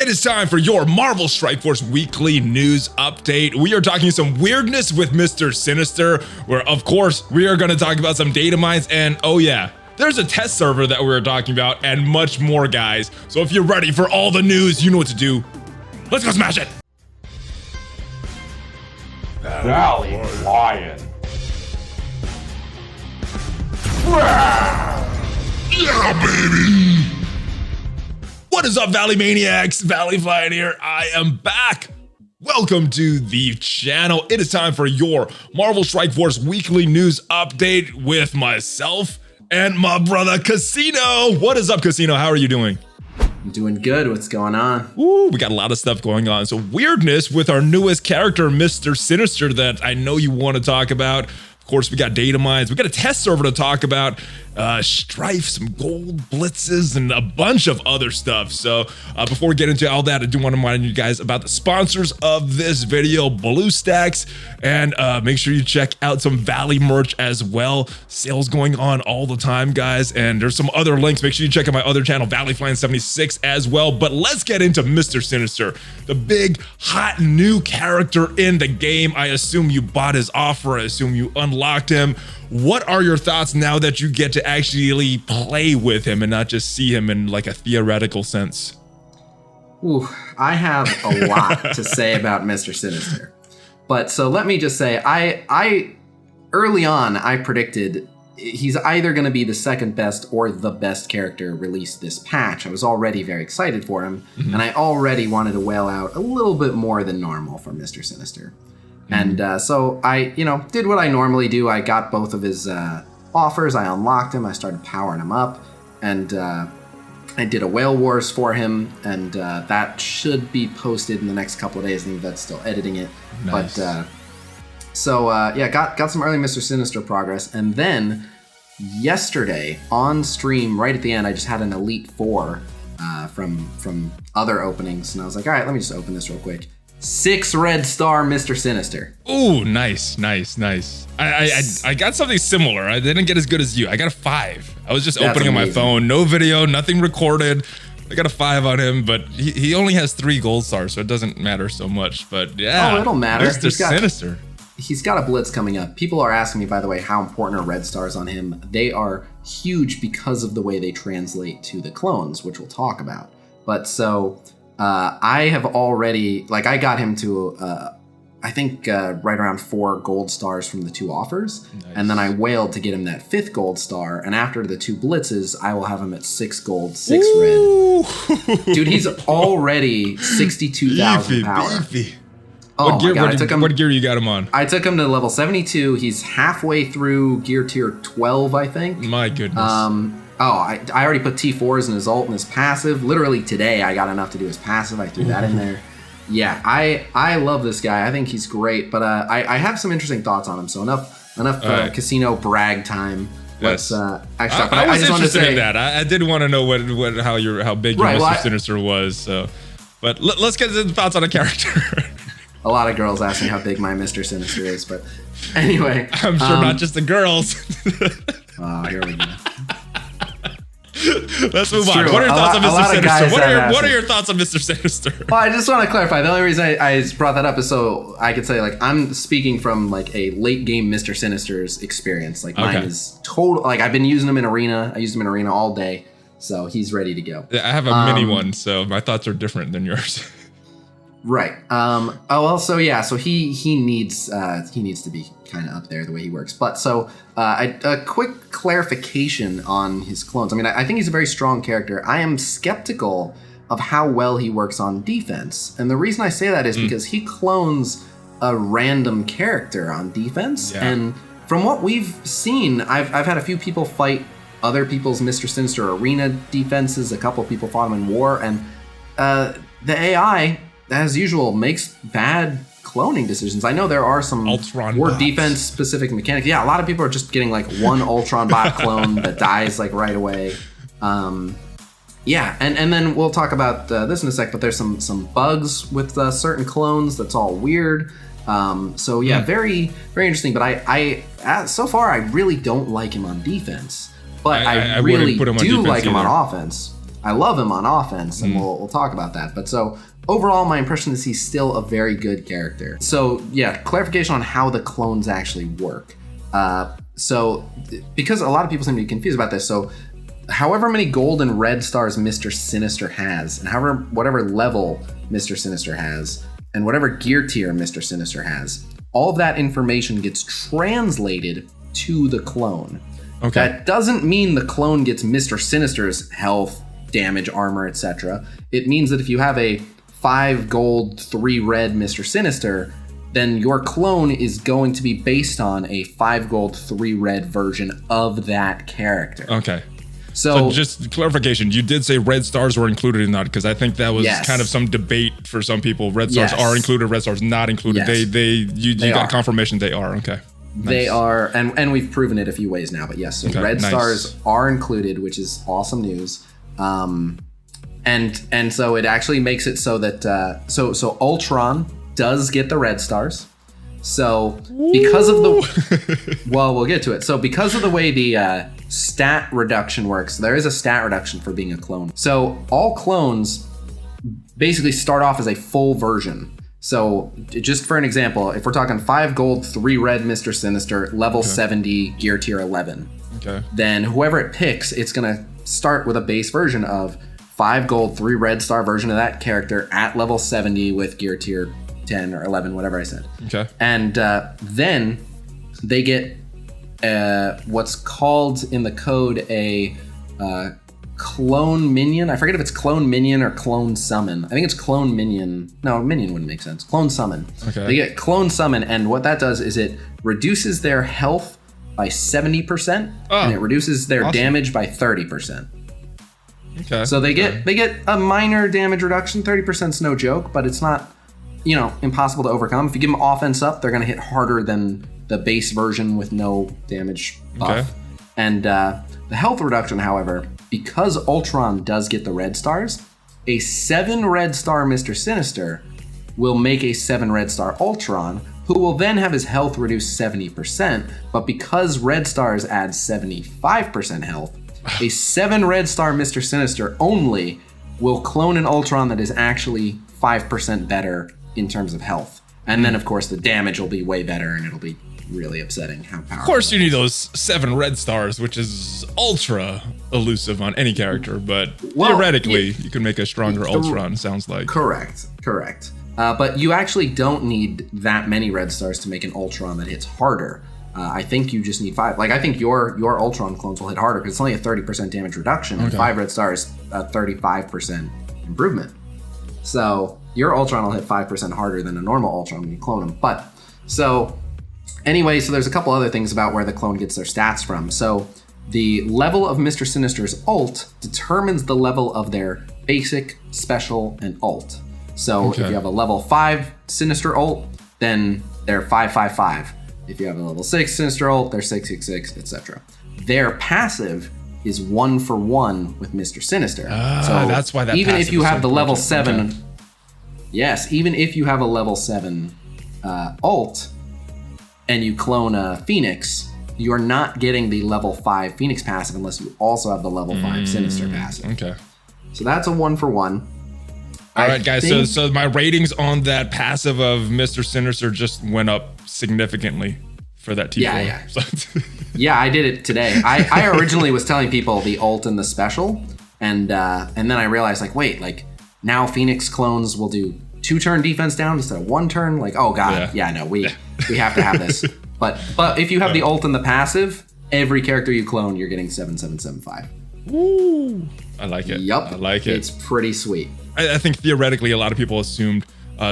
It is time for your Marvel Strike Force weekly news update. We are talking some weirdness with Mr. Sinister, where of course we are going to talk about some data mines, and oh yeah, there's a test server that we're talking about and much more, guys. So if you're ready for all the news, you know what to do. Let's go smash it. ValleyFlyin. Yeah, baby. What is up, Valley Maniacs? ValleyFlyin here. I am back. Welcome to the channel. It is time for your Marvel Strike Force weekly news update with myself and my brother Khasino. What is up, Khasino? How are you doing? I'm doing good. What's going on? Ooh, we got a lot of stuff going on. So weirdness with our newest character, Mr. Sinister, that I know you want to talk about. Of course, we got data mines. We got a test server to talk about, Stryfe, some gold blitzes, and a bunch of other stuff. So before we get into all that, I do want to remind you guys about the sponsors of this video, BlueStacks, and make sure you check out some Valley merch as well. Sales going on all the time, guys, and there's some other links. Make sure you check out my other channel, ValleyFlyin 76 as well. But let's get into Mr. Sinister, the big, hot, new character in the game. I assume you bought his offer. I assume you unlocked him. What are your thoughts now that you get to actually play with him and not just see him in like a theoretical sense? Ooh, I have a lot to say about Mr. Sinister. But so let me just say, I early on, I predicted he's either going to be the second best or the best character released this patch. I was already very excited for him, and I already wanted to wail out a little bit more than normal for Mr. Sinister. And so I, did what I normally do. I got both of his offers. I unlocked him. I started powering him up, and I did a Whale Wars for him, and that should be posted in the next couple of days. I think that's still editing it. Nice. But yeah, got some early Mr. Sinister progress, and then yesterday on stream, right at the end, I just had an Elite Four from other openings, and I was like, all right, let me just open this real quick. 6 red star Mr. Sinister. Ooh, nice. I got something similar. I didn't get as good as you. I got a 5. I was just opening on my phone. No video, nothing recorded. I got a 5 on him, but he only has 3 gold stars, so it doesn't matter so much. But yeah. Oh, it'll matter. Mr. Sinister. He's got a Blitz coming up. People are asking me, by the way, how important are red stars on him. They are huge because of the way they translate to the clones, which we'll talk about. But so... I have already, I got him to, I think right around 4 gold stars from the 2 offers. Nice. And then I wailed to get him that 5th gold star. And after the 2 blitzes, I will have him at 6 gold, 6 red. Dude, he's already 62,000 power. Beefy. Oh my God, what gear you got him on? I took him to level 72. He's halfway through gear tier 12, I think. My goodness. I already put T4s in his ult and his passive. Literally today, I got enough to do his passive. I threw that in there. Yeah, I love this guy. I think he's great. But I have some interesting thoughts on him. So enough Khasino brag time. Yes. Let's I was interested in that. I did want to know how big your Mr. Sinister was. So, but let's get to the thoughts on a character. A lot of girls ask me how big my Mr. Sinister is, but anyway. I'm sure not just the girls. Here we go. Let's move on. What are your thoughts on Mr. Sinister? What are your thoughts on Mr. Sinister? Well, I just want to clarify. The only reason I brought that up is so I could say, I'm speaking from, a late game Mr. Sinister's experience. Mine is total. I've been using him in Arena. I used him in Arena all day. So he's ready to go. Yeah, I have a mini one, so my thoughts are different than yours. Right. So he needs to be kind of up there the way he works. But so a quick clarification on his clones. I mean, I think he's a very strong character. I am skeptical of how well he works on defense. And the reason I say that is because he clones a random character on defense. Yeah. And from what we've seen, I've had a few people fight other people's Mr. Sinister Arena defenses. A couple people fought him in war. And the AI... as usual, makes bad cloning decisions. I know there are some war defense specific mechanics. Yeah, a lot of people are just getting one Ultron bot clone that dies right away. Yeah, and then we'll talk about this in a sec, but there's some bugs with certain clones that's all weird. So yeah, very, very interesting. But I so far, I really don't like him on defense. But I really do like him on offense. I love him on offense, and we'll talk about that. But so overall, my impression is he's still a very good character. So yeah, clarification on how the clones actually work. So because a lot of people seem to be confused about this, so however many gold and red stars Mr. Sinister has, and whatever level Mr. Sinister has, and whatever gear tier Mr. Sinister has, all of that information gets translated to the clone. Okay. That doesn't mean the clone gets Mr. Sinister's health, damage, armor, etc. It means that if you have a 5 gold, 3 red Mr. Sinister, then your clone is going to be based on a 5 gold, 3 red version of that character. Okay. So just clarification, you did say red stars were included in that, because I think that was kind of some debate for some people. Red stars are included, red stars not included. Yes. You got confirmation they are. Okay. Nice. They are, and we've proven it a few ways now, but yes, so red stars are included, which is awesome news. And so it actually makes it so that so Ultron does get the red stars. So because of the well, we'll get to it. So because of the way the stat reduction works, there is a stat reduction for being a clone. So all clones basically start off as a full version. So just for an example, if we're talking 5 gold, 3 red Mr. Sinister, level 70, gear tier 11, then whoever it picks, it's gonna start with a base version of 5 gold, 3 red star version of that character at level 70 with gear tier 10 or 11, whatever I said. Okay. And then they get what's called in the code a clone minion. I forget if it's clone minion or clone summon. I think it's clone minion. No, minion wouldn't make sense. Clone summon. Okay. They get clone summon, and what that does is it reduces their health by 70%, and it reduces their damage by 30%. Okay. So they get a minor damage reduction. 30%'s no joke, but it's not, impossible to overcome. If you give them offense up, they're going to hit harder than the base version with no damage buff. Okay. And the health reduction, however, because Ultron does get the red stars, a 7 red star Mr. Sinister will make a 7 red star Ultron, who will then have his health reduced 70%, but because red stars add 75% health, a 7 red star Mr. Sinister only will clone an Ultron that is actually 5% better in terms of health. And then, of course, the damage will be way better, and it'll be really upsetting how powerful. Of course, you need those 7 red stars, which is ultra elusive on any character, but theoretically, you can make a stronger Ultron, sounds like. Correct. But you actually don't need that many red stars to make an Ultron that hits harder. I think you just need 5. Like, I think your Ultron clones will hit harder because it's only a 30% damage reduction, and 5 red stars, a 35% improvement. So your Ultron will hit 5% harder than a normal Ultron when you clone him. But so anyway, so there's a couple other things about where the clone gets their stats from. So the level of Mr. Sinister's ult determines the level of their basic, special, and ult. So if you have a level 5 Sinister ult, then they're 555. If you have a level 6 Sinister ult, they're 666, etc. Their passive is 1-for-1 with Mr. Sinister. So that's why that even if you have the level 7, okay. Yes, even if you have a level 7 ult and you clone a Phoenix, you're not getting the level 5 Phoenix passive unless you also have the level 5 Sinister passive. Okay. So that's a 1-for-1. All right, guys. So my ratings on that passive of Mr. Sinister just went up significantly for that T4. Yeah. Yeah, I did it today. I originally was telling people the ult and the special, and then I realized, like, wait, like, now Phoenix clones will do 2-turn defense down instead of 1 turn. Like, oh god, no, we have to have this. But if you have the ult and the passive, every character you clone, you're getting 7775. Woo! I like it. Yep. I like it. It's pretty sweet. I think theoretically, a lot of people assumed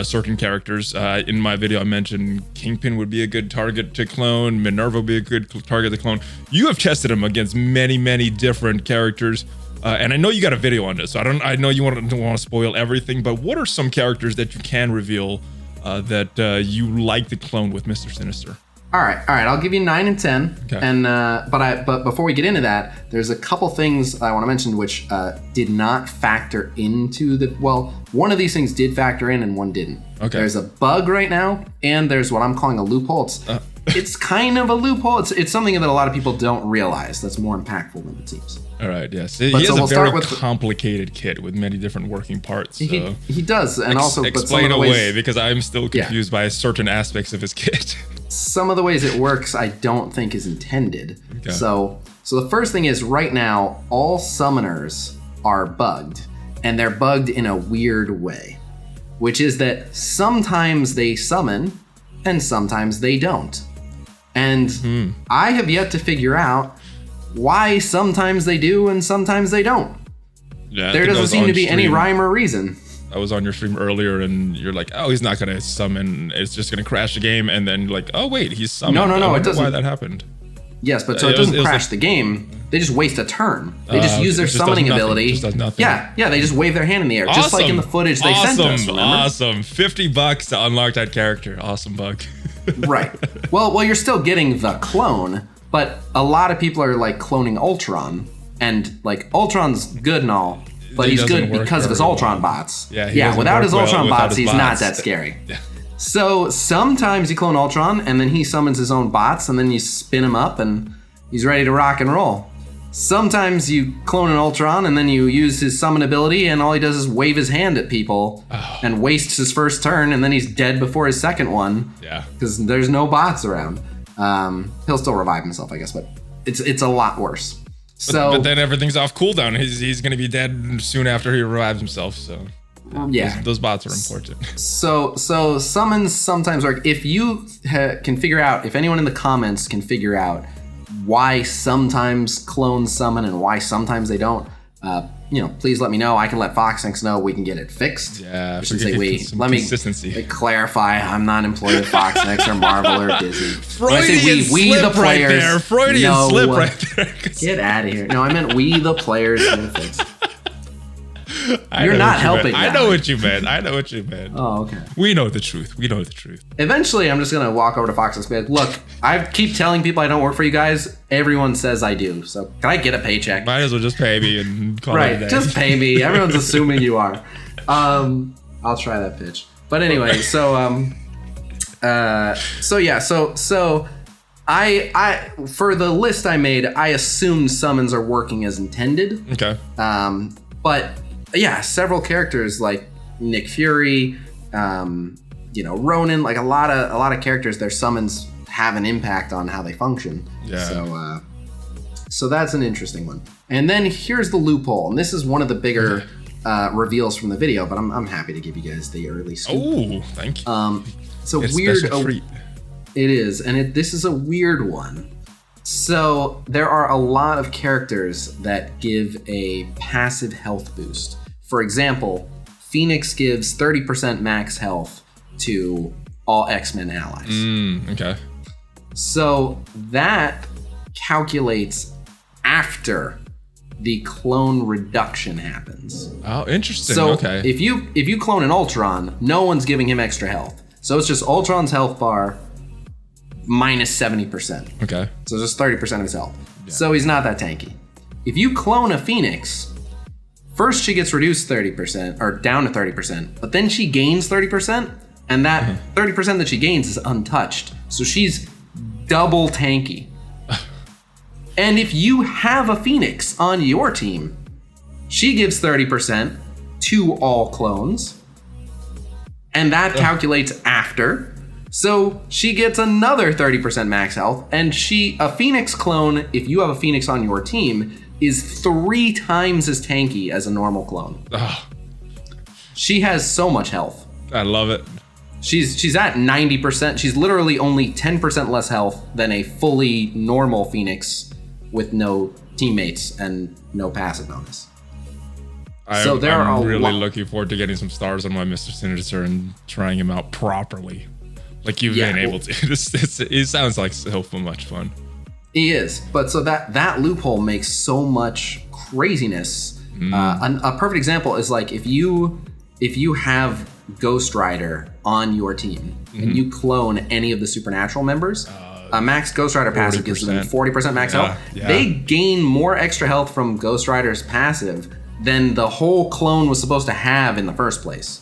certain characters. In my video, I mentioned Kingpin would be a good target to clone. Minerva would be a good target to clone. You have tested him against many, many different characters. And I know you got a video on this, so I know you don't want to spoil everything, but what are some characters that you can reveal that you like to clone with Mr. Sinister? All right. I'll give you 9 and 10. Okay. And but before we get into that, there's a couple things I want to mention which did not factor into the. Well, one of these things did factor in, and one didn't. Okay. There's a bug right now, and there's what I'm calling a loophole. it's kind of a loophole. It's something that a lot of people don't realize that's more impactful than it seems. All right, yes. He has a very complicated kit with many different working parts. So. He does, and also explain away because I'm still confused by certain aspects of his kit. Some of the ways it works, I don't think is intended. Okay. So the first thing is right now, all summoners are bugged, and they're bugged in a weird way, which is that sometimes they summon and sometimes they don't. And I have yet to figure out why sometimes they do and sometimes they don't. Yeah, there doesn't seem to be any rhyme or reason. I was on your stream earlier and you're like, oh, he's not going to summon. It's just going to crash the game. And then you're like, oh, wait, he's summoned. No, it doesn't. Why that happened. Yes, but so it doesn't crash the game. They just waste a turn. They just use their summoning ability. Just does nothing. Yeah, they just wave their hand in the air. Just like in the footage they sent us, remember? Awesome. $50 to unlock that character. Awesome bug. Right. Well, you're still getting the clone, but a lot of people are like cloning Ultron. And like Ultron's good and all, but he's good because of his Ultron bots. Yeah, without his Ultron bots, he's not that scary. Yeah. So sometimes you clone Ultron and then he summons his own bots and then you spin him up and he's ready to rock and roll. Sometimes you clone an Ultron and then you use his summon ability and all he does is wave his hand at people and wastes his first turn and then he's dead before his second one. Yeah. Because there's no bots around. He'll still revive himself, I guess, but it's a lot worse. But then everything's off cooldown. He's going to be dead soon after he revives himself. So those bots are important. So summons sometimes work. If you can figure out, if anyone in the comments can figure out why sometimes clones summon and why sometimes they don't, please let me know. I can let FoxNext know. We can get it fixed. Yeah, let me clarify. I'm not employed at FoxNext or Marvel or Disney. Freudian we the players. Right there. Freudian slip right there. Get out of here. No, I meant we the players get it fixed. You're not helping. I know what you meant. Oh, okay. We know the truth. Eventually, I'm just going to walk over to Fox and say, look, I keep telling people I don't work for you guys. Everyone says I do. So can I get a paycheck? Might as well just pay me and call it a day. Just pay me. Everyone's assuming you are. I'll try that pitch. But anyway, I for the list I made, I assumed summons are working as intended. Okay. But yeah, several characters like Nick Fury, Ronan, like a lot of characters, their summons have an impact on how they function. Yeah. So that's an interesting one. And then here's the loophole, and this is one of the bigger reveals from the video, but I'm happy to give you guys the early scoop. Oh, thank you. It's a weird treat. It is, and this is a weird one. So there are a lot of characters that give a passive health boost. For example, Phoenix gives 30% max health to all X-Men allies. Okay. So that calculates after the clone reduction happens. Oh, interesting. So okay. if you clone an Ultron, no one's giving him extra health. So it's just Ultron's health bar minus 70%. Okay. So just 30% of his health. Yeah. So he's not that tanky. If you clone a Phoenix, first she gets reduced 30% or down to 30%, but then she gains 30%, and that 30% that she gains is untouched. So she's double tanky. And if you have a Phoenix on your team, she gives 30% to all clones, and that calculates after. So she gets another 30% max health, and a Phoenix clone, if you have a Phoenix on your team, is 3 times as tanky as a normal clone. Oh. She has so much health. I love it. She's at 90%. She's literally only 10% less health than a fully normal Phoenix with no teammates and no passive bonus. I'm really looking forward to getting some stars on my Mr. Sinister and trying him out properly. Like you've been able to. It sounds like so much fun. He is, but so that loophole makes so much craziness. A perfect example is like if you have Ghost Rider on your team and you clone any of the Supernatural members, a max Ghost Rider passive gives them 40% max health. Yeah. They gain more extra health from Ghost Rider's passive than the whole clone was supposed to have in the first place.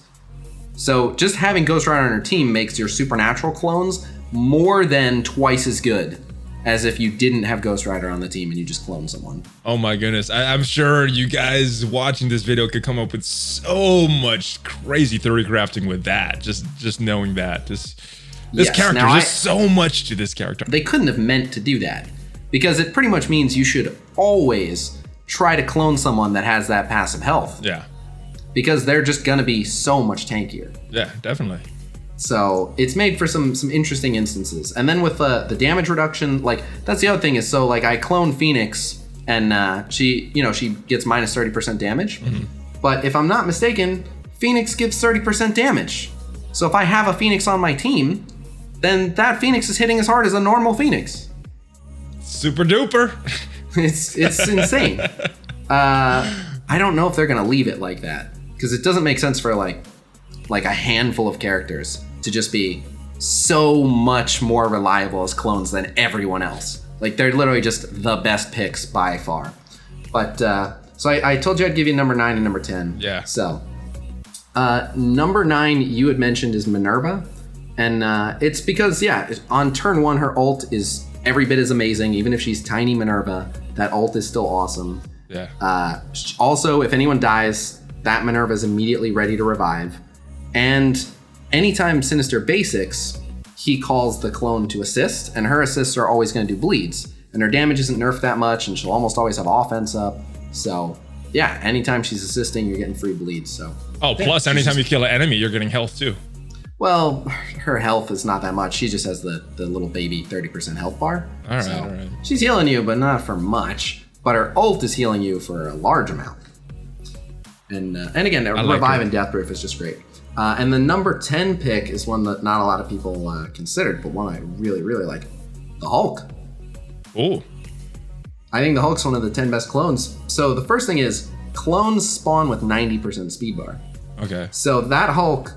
So just having Ghost Rider on your team makes your Supernatural clones more than twice as good as if you didn't have Ghost Rider on the team and you just cloned someone. Oh my goodness. I'm sure you guys watching this video could come up with so much crazy theory crafting with that. Just knowing that. This character, there's so much to this character. They couldn't have meant to do that, because it pretty much means you should always try to clone someone that has that passive health. Yeah. Because they're just gonna be so much tankier. Yeah, definitely. So it's made for some interesting instances. And then with the damage reduction, like that's the other thing is, so like I clone Phoenix and she gets minus 30% damage. Mm-hmm. But if I'm not mistaken, Phoenix gives 30% damage. So if I have a Phoenix on my team, then that Phoenix is hitting as hard as a normal Phoenix. Super duper. It's insane. I don't know if they're gonna leave it like that, because it doesn't make sense for like a handful of characters to just be so much more reliable as clones than everyone else. Like they're literally just the best picks by far. But so I told you I'd give you number 9 and number 10. Yeah. So number 9 you had mentioned is Minerva, and it's because on turn 1 her ult is every bit as amazing. Even if she's tiny Minerva, that ult is still awesome. Yeah. Also, if anyone dies, that Minerva is immediately ready to revive. And anytime Sinister basics, he calls the clone to assist, and her assists are always going to do bleeds. And her damage isn't nerfed that much, and she'll almost always have offense up. So, yeah, anytime she's assisting, you're getting free bleeds. So. Oh, plus anytime you kill an enemy, you're getting health too. Well, her health is not that much. She just has the little baby 30% health bar. All right. She's healing you, but not for much. But her ult is healing you for a large amount. And again, revive and death proof is just great. And the number 10 pick is one that not a lot of people considered, but one I really, really like. The Hulk. Oh. I think the Hulk's one of the 10 best clones. So the first thing is, clones spawn with 90% speed bar. Okay. So that Hulk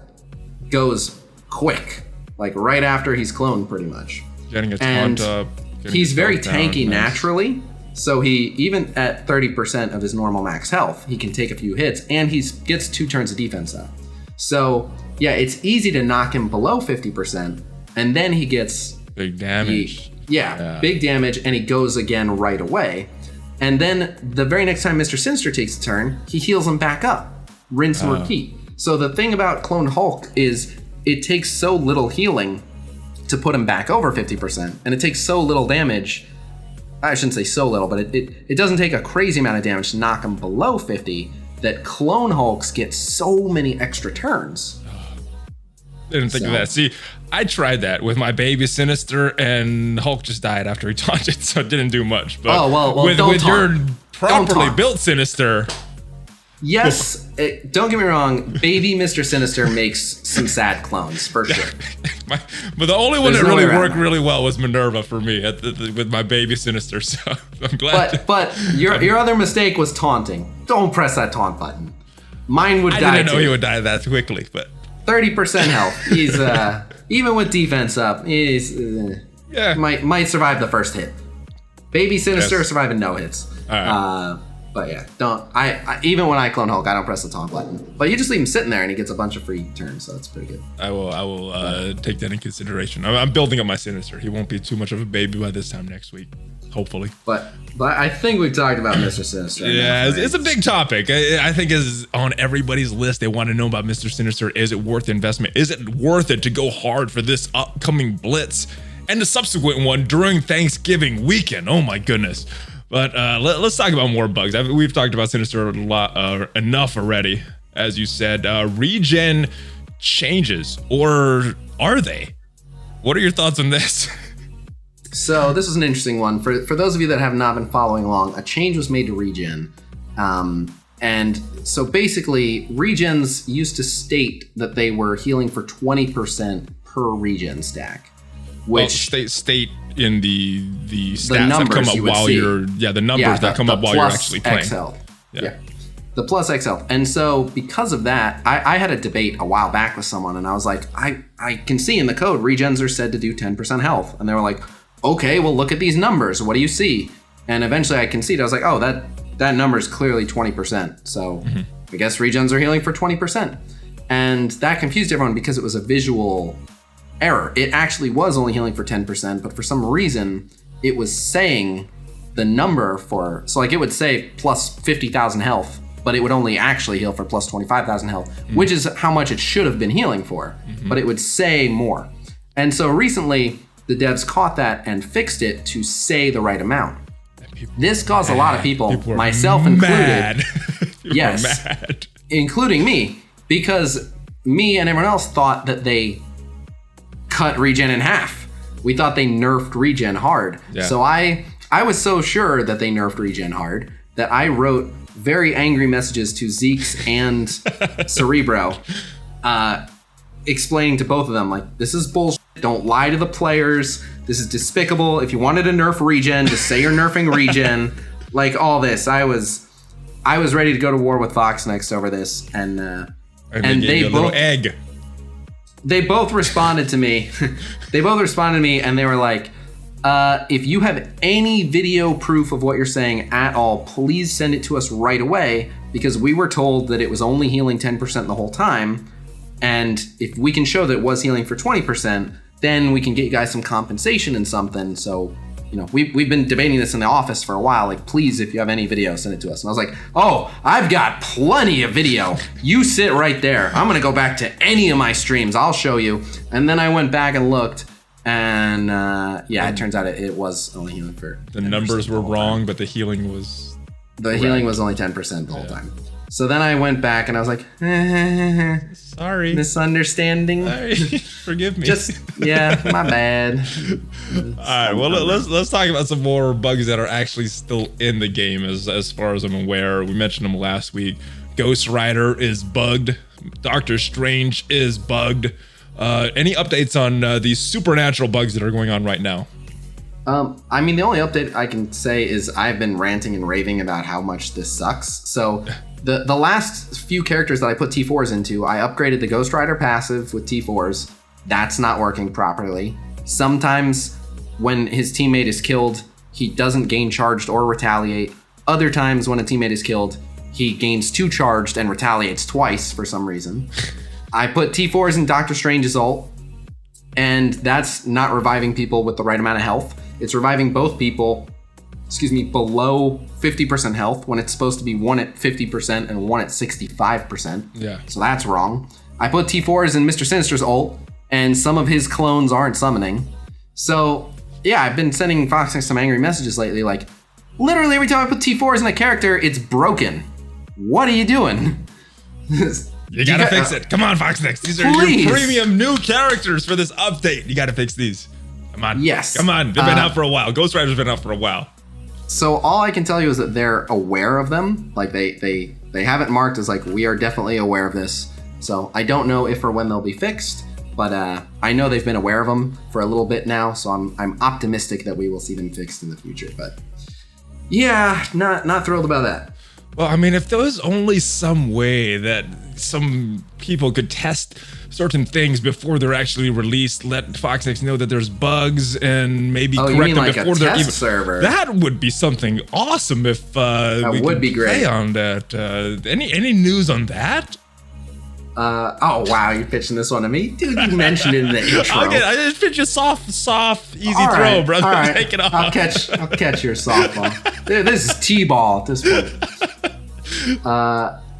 goes quick, like right after he's cloned pretty much. Getting a taunt up. He's very tanky naturally. So he, even at 30% of his normal max health, he can take a few hits, and he gets 2 turns of defense up. So, yeah, it's easy to knock him below 50%, and then he gets... big damage. Big damage, and he goes again right away. And then the very next time Mr. Sinister takes a turn, he heals him back up. Rinse and repeat. So the thing about Clone Hulk is it takes so little healing to put him back over 50%, and it takes so little damage... I shouldn't say so little, but it doesn't take a crazy amount of damage to knock him below 50, that Clone Hulks get so many extra turns. Didn't think of that. See, I tried that with my baby Sinister, and Hulk just died after he taunted, so it didn't do much. But with your properly built Sinister... Yes, don't get me wrong, baby Mr. Sinister makes some sad clones, for sure. But the only one that really worked really well was Minerva for me with my baby Sinister, so I'm glad. But your other mistake was taunting. Don't press that taunt button. Mine would die. I didn't know he would die that quickly, but 30% health. He's even with defense up, he's might survive the first hit. Baby Sinister surviving no hits. All right. But yeah, I even when I clone Hulk, I don't press the taunt button. But you just leave him sitting there, and he gets a bunch of free turns, so that's pretty good. I will take that in consideration. I'm building up my Sinister. He won't be too much of a baby by this time next week, hopefully. But I think we've talked about Mr. Sinister. Yeah, it's a big topic. I think is on everybody's list. They want to know about Mr. Sinister. Is it worth the investment? Is it worth it to go hard for this upcoming Blitz and the subsequent one during Thanksgiving weekend? Oh my goodness. But let's talk about more bugs. We've talked about Sinister a lot, enough already, as you said. Regen changes, or are they? What are your thoughts on this? So this is an interesting one. For those of you that have not been following along, a change was made to regen. And so basically, regens used to state that they were healing for 20% per regen stack. Which state in the stats that come up while you're the numbers that come up while you're actually playing. X health. Yeah. The plus X health. And so because of that, I had a debate a while back with someone, and I was like, I can see in the code regens are said to do 10% health. And they were like, okay, well look at these numbers. What do you see? And eventually I conceded. I was like, oh, that number is clearly 20%. So I guess regens are healing for 20%. And that confused everyone because it was a visual error. It actually was only healing for 10%, but for some reason, it was saying the number for, so like it would say plus 50,000 health, but it would only actually heal for plus 25,000 health, which is how much it should have been healing for, but it would say more. And so recently, the devs caught that and fixed it to say the right amount. This caused a lot of people myself included, yes, including me, because me and everyone else thought that they cut regen in half. We thought they nerfed regen hard. Yeah. So I was so sure that they nerfed regen hard that I wrote very angry messages to Zeke's and Cerebro, explaining to both of them, like, this is bullshit. Don't lie to the players. This is despicable. If you wanted to nerf regen, just say you're nerfing regen. Like, all this. I was ready to go to war with Foxnext over this, and they both egg. They both responded to me. And they were like, if you have any video proof of what you're saying at all, please send it to us right away, because we were told that it was only healing 10% the whole time. And if we can show that it was healing for 20%, then we can get you guys some compensation and something. So, you know, we've been debating this in the office for a while. Like, please, if you have any video, send it to us. And I was like, oh, I've got plenty of video. You sit right there. I'm going to go back to any of my streams. I'll show you. And then I went back and looked. And it turns out it was only healing for 10%. The numbers were wrong, but the healing was correct. Healing was only 10% the whole time. So then I went back and I was like, sorry, misunderstanding. Sorry. Forgive me. My bad. All right, well, let's talk about some more bugs that are actually still in the game. As far as I'm aware, we mentioned them last week. Ghost Rider is bugged. Doctor Strange is bugged. Any updates on these supernatural bugs that are going on right now? I mean, the only update I can say is I've been ranting and raving about how much this sucks. So the last few characters that I put T4s into, I upgraded the Ghost Rider passive with T4s. That's not working properly. Sometimes when his teammate is killed, he doesn't gain charged or retaliate. Other times when a teammate is killed, he gains 2 charged and retaliates twice for some reason. I put T4s in Doctor Strange's ult, and that's not reviving people with the right amount of health. It's reviving both people, below 50% health when it's supposed to be one at 50% and one at 65%. Yeah. So that's wrong. I put T4s in Mr. Sinister's ult, and some of his clones aren't summoning. So, yeah, I've been sending Foxnext some angry messages lately, like, literally every time I put T4s in a character, it's broken. What are you doing? You gotta fix it. Come on, Foxnext. These are your premium new characters for this update. You gotta fix these. Come on. Yes. Come on. They've been out for a while. Ghost Rider's been out for a while. So all I can tell you is that they're aware of them. Like they have it marked as like, we are definitely aware of this. So I don't know if or when they'll be fixed, but I know they've been aware of them for a little bit now. So I'm optimistic that we will see them fixed in the future. But yeah, not thrilled about that. Well, I mean, if there was only some way that some people could test certain things before they're actually released, let Foxnext know that there's bugs and maybe correct them before they're even. Server. That would be something awesome if we could play on that. Any news on that? Oh wow, you're pitching this one to me, dude. You mentioned it in the intro. I just pitch a soft, easy throw, brother. All right. Take it off. I'll catch your softball. This is T-ball at this point.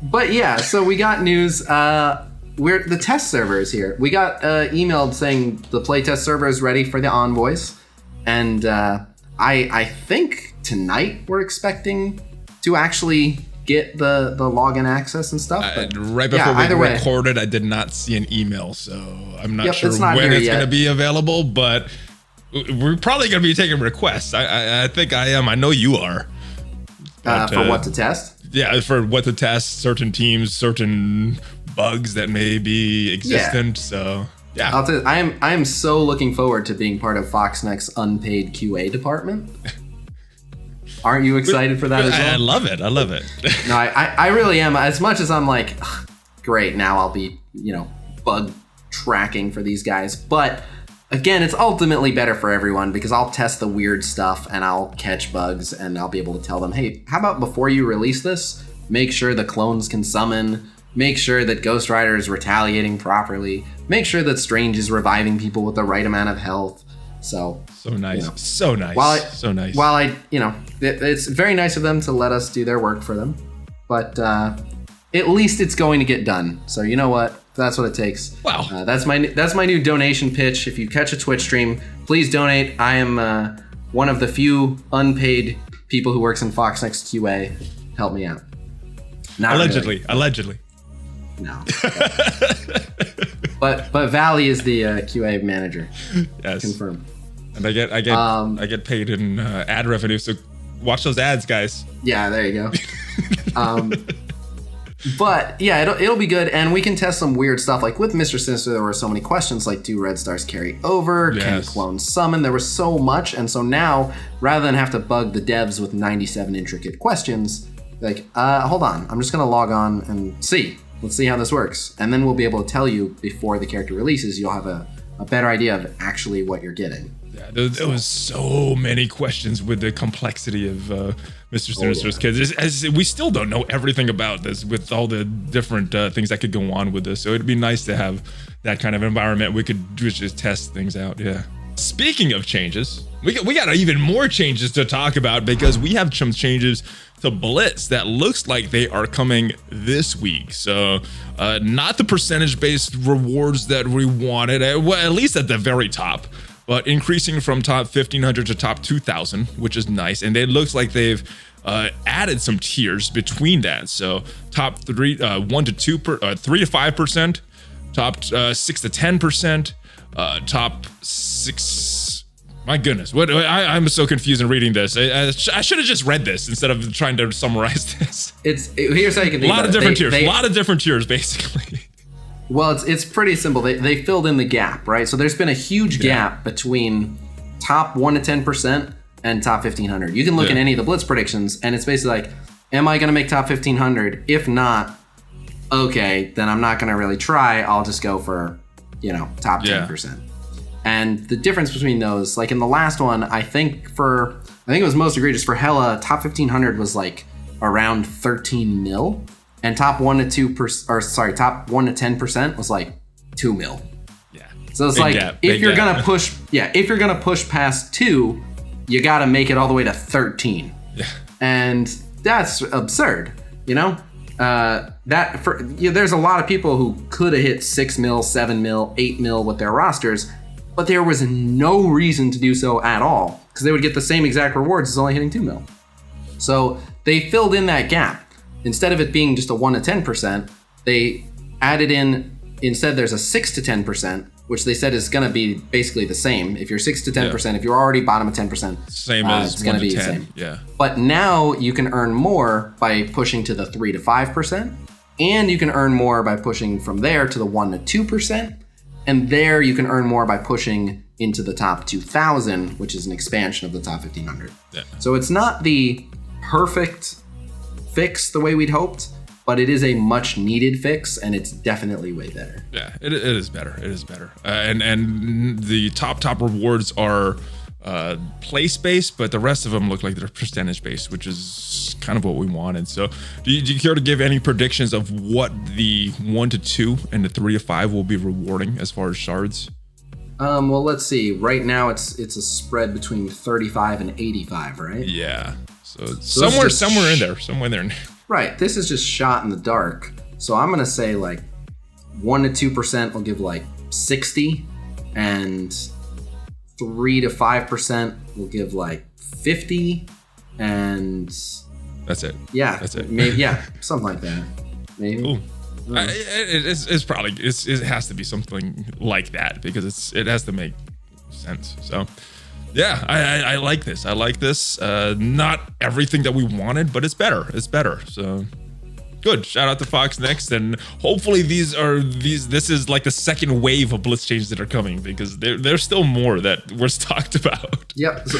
But yeah, so we got news. The test server is here. We got emailed saying the playtest server is ready for the envoys, and I think tonight we're expecting to actually get the login access and stuff. Right before we recorded, I did not see an email, so I'm not sure when it's going to be available, but we're probably going to be taking requests. I think I am. I know you are. But, for what to test? Yeah, for what to test, certain teams, certain bugs that may be existent. Yeah. So yeah, I'll tell you, I am so looking forward to being part of Foxnext's unpaid QA department. Aren't you excited for that as well? I love it. No, I really am. As much as I'm like, great, now I'll be, bug tracking for these guys. But again, it's ultimately better for everyone because I'll test the weird stuff and I'll catch bugs and I'll be able to tell them, hey, how about before you release this, make sure the clones can summon make sure that Ghost Rider is retaliating properly, make sure that Strange is reviving people with the right amount of health. So nice, you know, so nice, so nice. While it's very nice of them to let us do their work for them, but at least it's going to get done. So you know what? That's what it takes. Wow. That's my new donation pitch. If you catch a Twitch stream, please donate. I am one of the few unpaid people who works in Fox Next QA. Help me out. Not allegedly. really. Allegedly. No. but Valley is the QA manager. Yes. Confirmed. And I get paid in ad revenue. So watch those ads, guys. Yeah, there you go. But yeah, it'll be good, and we can test some weird stuff. Like with Mr. Sinister, there were so many questions, like do red stars carry over? Yes. Can clones summon? There was so much, and so now, rather than have to bug the devs with 97 intricate questions, like, hold on, I'm just gonna log on and see. Let's see how this works. And then we'll be able to tell you before the character releases, you'll have a better idea of actually what you're getting. Yeah, there was so many questions with the complexity of Mr. Sinister's kids. As we still don't know everything about this with all the different things that could go on with this. So it'd be nice to have that kind of environment. We could just test things out. Yeah. Speaking of changes, we got even more changes to talk about because we have some changes to Blitz that looks like they are coming this week. So not the percentage-based rewards that we wanted, well, at least at the very top, but increasing from top 1,500 to top 2,000, which is nice. And it looks like they've added some tiers between that. So top 3, 1 to 2, 3 to 5%, top 6 to 10%, top 6. My goodness, I'm so confused in reading this. I should have just read this instead of trying to summarize this. Here's how you can think about it. A lot of different tiers, basically. Well, it's pretty simple. They filled in the gap, right? So there's been a huge gap between top 1 to 10% and top 1,500. You can look at any of the Blitz predictions, and it's basically like, am I going to make top 1,500? If not, okay, then I'm not going to really try. I'll just go for, top 10%. And the difference between those, like in the last one, I think it was most egregious for Hela, top 1,500 was like around 13 mil. And top 1 to 10% was like 2 mil. Yeah. So it's like if you're gonna push past 2, you gotta make it all the way to 13. Yeah. And that's absurd, there's a lot of people who could have hit 6 mil, 7 mil, 8 mil with their rosters, but there was no reason to do so at all because they would get the same exact rewards as only hitting 2 mil. So they filled in that gap. Instead of it being just a 1 to 10%, they added in, instead there's a 6 to 10%, which they said is going to be basically the same. If you're 6 to 10%, if you're already bottom of 10%, same as it's going to be 10. the same. Yeah. But now you can earn more by pushing to the 3 to 5%, and you can earn more by pushing from there to the 1 to 2%, and there you can earn more by pushing into the top 2,000, which is an expansion of the top 1,500. Yeah. So it's not the perfect fix the way we'd hoped, but it is a much needed fix, and it's definitely way better. Yeah, it is better. It is better. And the top rewards are place based, but the rest of them look like they're percentage based, which is kind of what we wanted. So do you care to give any predictions of what the 1 to 2 and the 3 to 5 will be rewarding as far as shards? Well, let's see. Right now it's a spread between 35 and 85, right? Yeah. So somewhere in there. Right. This is just shot in the dark. So I'm gonna say like 1 to 2% will give like 60, and 3 to 5% will give like 50, and that's it. Yeah, that's it. Maybe something like that. Maybe. Ooh. It's probably it has to be something like that because it has to make sense. So. Yeah, I like this. I like this. Not everything that we wanted, but it's better. It's better. So good. Shout out to Fox Next, and hopefully this is like the second wave of Blitz changes that are coming because there's still more that we're talked about. Yep. So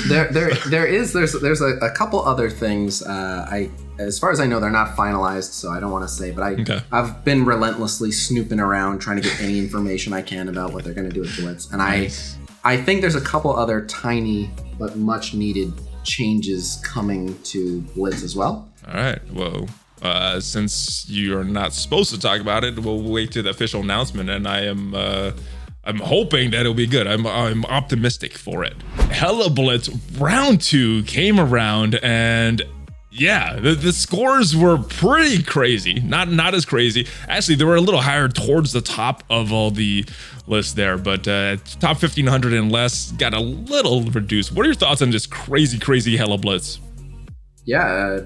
there's a couple other things. As far as I know, they're not finalized, so I don't want to say, but I've been relentlessly snooping around trying to get any information I can about what they're going to do with Blitz, and I think there's a couple other tiny but much needed changes coming to Blitz as well. All right. Well, Since you're not supposed to talk about it, we'll wait to the official announcement, and I'm hoping that it'll be good. I'm optimistic for it. Hela Blitz round 2 came around, and yeah, the scores were pretty crazy. Not as crazy. Actually, they were a little higher towards the top of all the lists there, but top 1500 and less got a little reduced. What are your thoughts on this crazy Hela Blitz? Yeah,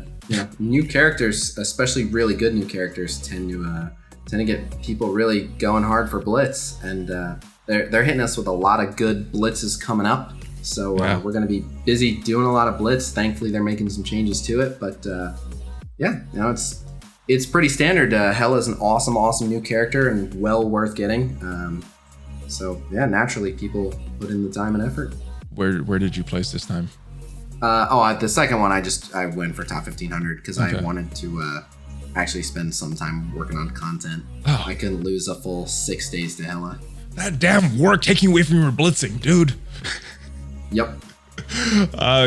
new characters, especially really good new characters, tend to get people really going hard for Blitz, and they're hitting us with a lot of good blitzes coming up. So we're going to be busy doing a lot of Blitz. Thankfully, they're making some changes to it, but it's pretty standard. Hela is an awesome new character and well worth getting. So yeah, naturally people put in the time and effort. Where did you place this time? The second one, I went for top 1500 because I wanted to actually spend some time working on content. Oh. I couldn't lose a full 6 days to Hela. That damn work taking away from your blitzing, dude. Yep.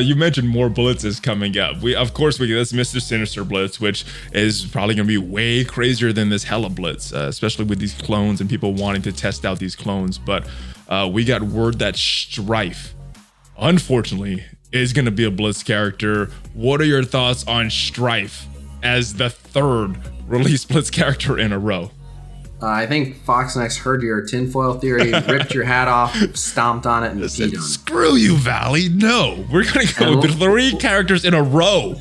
You mentioned more blitzes coming up. Of course we get this Mr. Sinister Blitz, which is probably going to be way crazier than this Hela Blitz, especially with these clones and people wanting to test out these clones. But we got word that Stryfe, unfortunately, is going to be a Blitz character. What are your thoughts on Stryfe as the 3rd release Blitz character in a row? I think Foxnex heard your tinfoil theory, ripped your hat off, stomped on it, and peed on it. Screw you, Valley. No, we're going to go with 3 characters in a row.